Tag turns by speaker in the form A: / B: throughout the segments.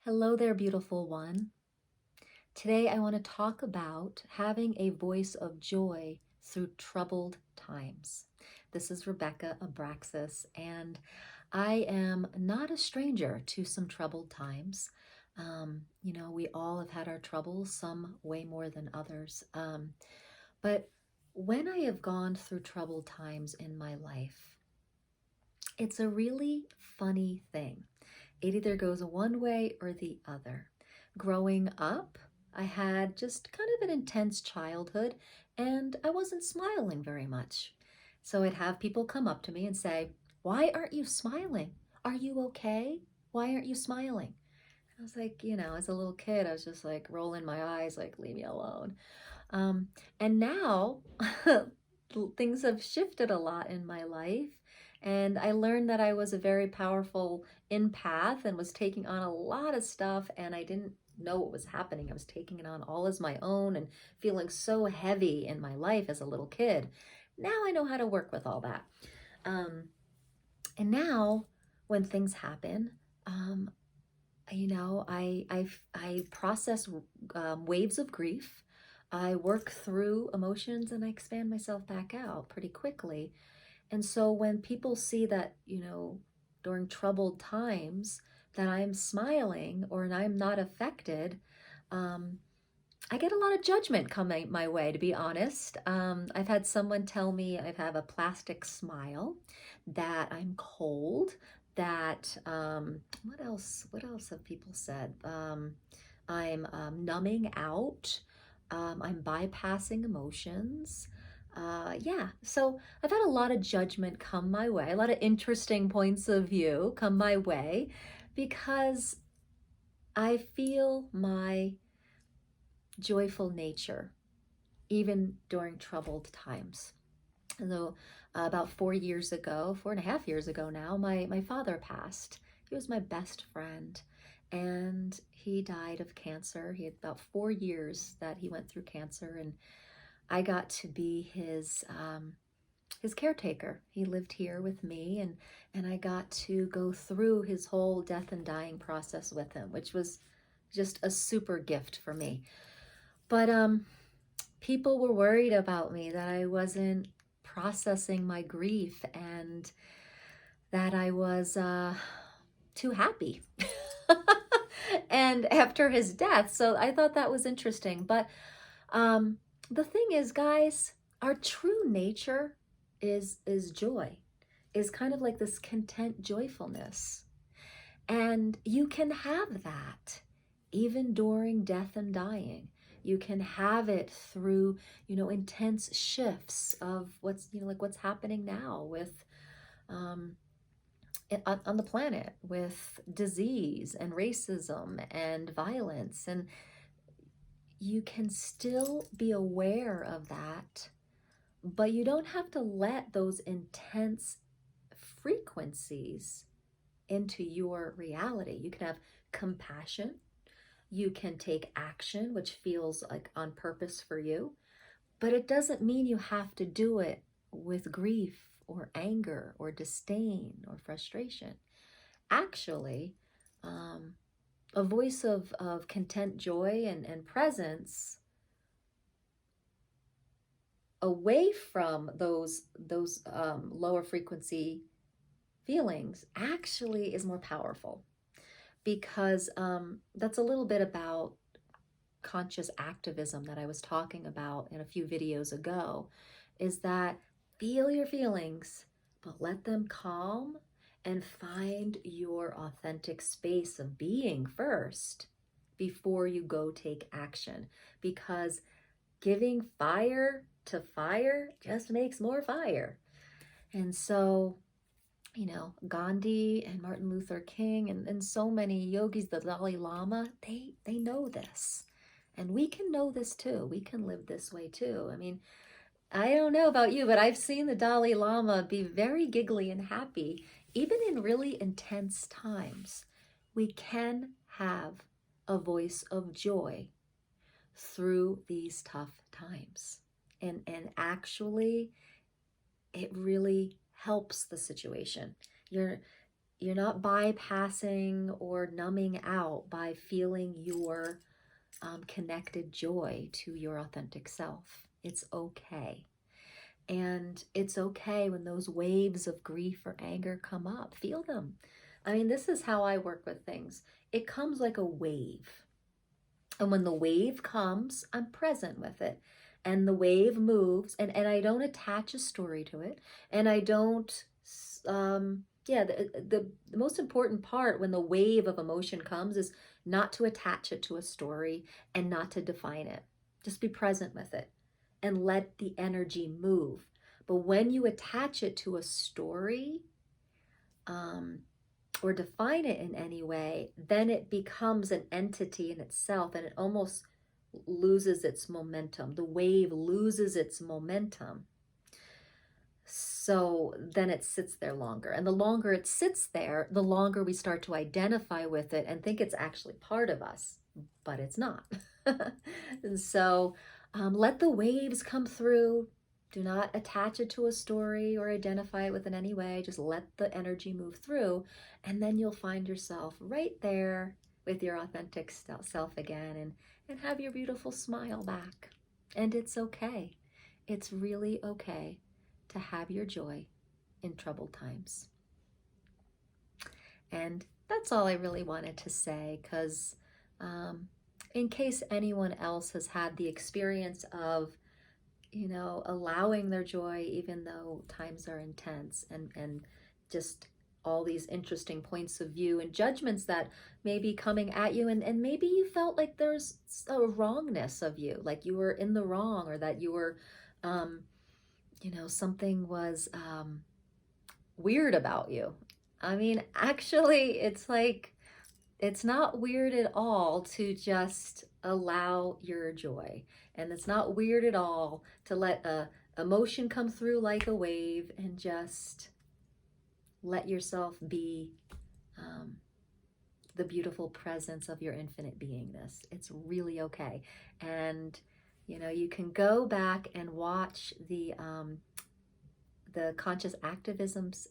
A: Hello there, beautiful one. Today I want to talk about having a voice of joy through troubled times. This is Rebecca Abraxas, and I am not a stranger to some troubled times. We all have had our troubles, some way more than others. But when I have gone through troubled times in my life, it's a really funny thing. It either goes one way or the other. Growing up, I had just kind of an intense childhood and I wasn't smiling very much. So I'd have people come up to me and say, "Why aren't you smiling? Are you okay? Why aren't you smiling?" I was like, as a little kid, I was just like rolling my eyes, like, leave me alone. Um, and now things have shifted a lot in my life. And I learned that I was a very powerful empath and was taking on a lot of stuff. And I didn't know what was happening. I was taking it on all as my own and feeling so heavy in my life as a little kid. Now I know how to work with all that. Um, and now when things happen, um, I process waves of grief. I work through emotions and I expand myself back out pretty quickly. And so when people see that, during troubled times that I'm smiling or I'm not affected, um, I get a lot of judgment coming my way, to be honest. I've had someone tell me I have a plastic smile, that I'm cold, that what else? What else have people said? I'm numbing out. I'm bypassing emotions. Yeah, so I've had a lot of judgment come my way, a lot of interesting points of view come my way because I feel my joyful nature, even during troubled times. And so about 4 years ago, 4.5 years ago now, my father passed. He was my best friend and he died of cancer. He had about 4 years that he went through cancer, and I got to be his caretaker. He lived here with me, and I got to go through his whole death and dying process with him, which was just a super gift for me. But people were worried about me, that I wasn't processing my grief and that I was too happy. And after his death, so I thought that was interesting. But the thing is, guys, our true nature is joy, is kind of like this content joyfulness. And you can have that even during death and dying. You can have it through, intense shifts of what's happening now with on the planet, with disease and racism and violence. And you can still be aware of that, but you don't have to let those intense frequencies into your reality. You can have compassion. You can take action, which feels like on purpose for you, but it doesn't mean you have to do it with grief or anger or disdain or frustration. Actually, a voice of content, joy, and presence away from those lower frequency feelings actually is more powerful, because that's a little bit about conscious activism that I was talking about in a few videos ago, is that feel your feelings, but let them calm and find your authentic space of being first before you go take action. Because giving fire to fire just makes more fire. And so, Gandhi and Martin Luther King and so many yogis, the Dalai Lama, they know this. And we can know this too. We can live this way too. I mean, I don't know about you, but I've seen the Dalai Lama be very giggly and happy, even in really intense times. We can have a voice of joy through these tough times. And actually, it really helps the situation. You're not bypassing or numbing out by feeling your connected joy to your authentic self. It's okay. And it's okay when those waves of grief or anger come up. Feel them. I mean, this is how I work with things. It comes like a wave. And when the wave comes, I'm present with it. And the wave moves, and I don't attach a story to it. And I don't, yeah, the most important part when the wave of emotion comes is not to attach it to a story and not to define it. Just be present with it and let the energy move. But when you attach it to a story, or define it in any way, then it becomes an entity in itself and it almost loses its momentum. The wave loses its momentum. So then it sits there longer. And the longer it sits there, the longer we start to identify with it and think it's actually part of us, but it's not. And so let the waves come through. Do not attach it to a story or identify it with in any way. Just let the energy move through. And then you'll find yourself right there with your authentic self again and have your beautiful smile back. And it's okay. It's really okay to have your joy in troubled times. And that's all I really wanted to say, because in case anyone else has had the experience of, you know, allowing their joy even though times are intense, and just all these interesting points of view and judgments that may be coming at you, and maybe you felt like there's a wrongness of you, like you were in the wrong, or that you were you know, something was weird about you. I mean, actually, it's like, it's not weird at all to just allow your joy. And it's not weird at all to let a emotion come through like a wave and just let yourself be the beautiful presence of your infinite beingness. It's really okay. And, you know, you can go back and watch the conscious activism's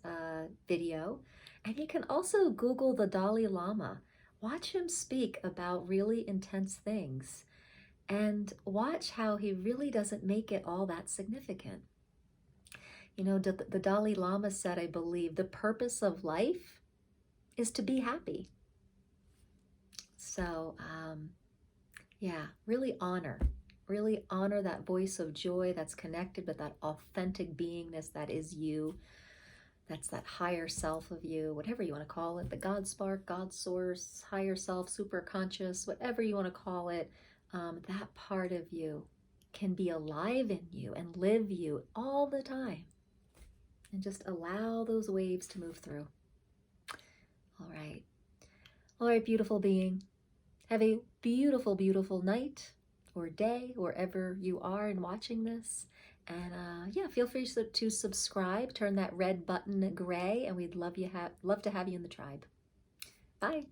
A: video, and you can also Google the Dalai Lama. Watch him speak about really intense things and watch how he really doesn't make it all that significant. You know, the Dalai Lama said, I believe, the purpose of life is to be happy. So, yeah, really honor that voice of joy that's connected with that authentic beingness that is you. That's that higher self of you, whatever you want to call it, the God spark, God source, higher self, super conscious, whatever you want to call it. That part of you can be alive in you and live you all the time. And just allow those waves to move through. All right. All right, beautiful being. Have a beautiful, beautiful night or day, wherever you are and watching this. And yeah, feel free to subscribe, turn that red button gray, and we'd love to have you in the tribe. Bye.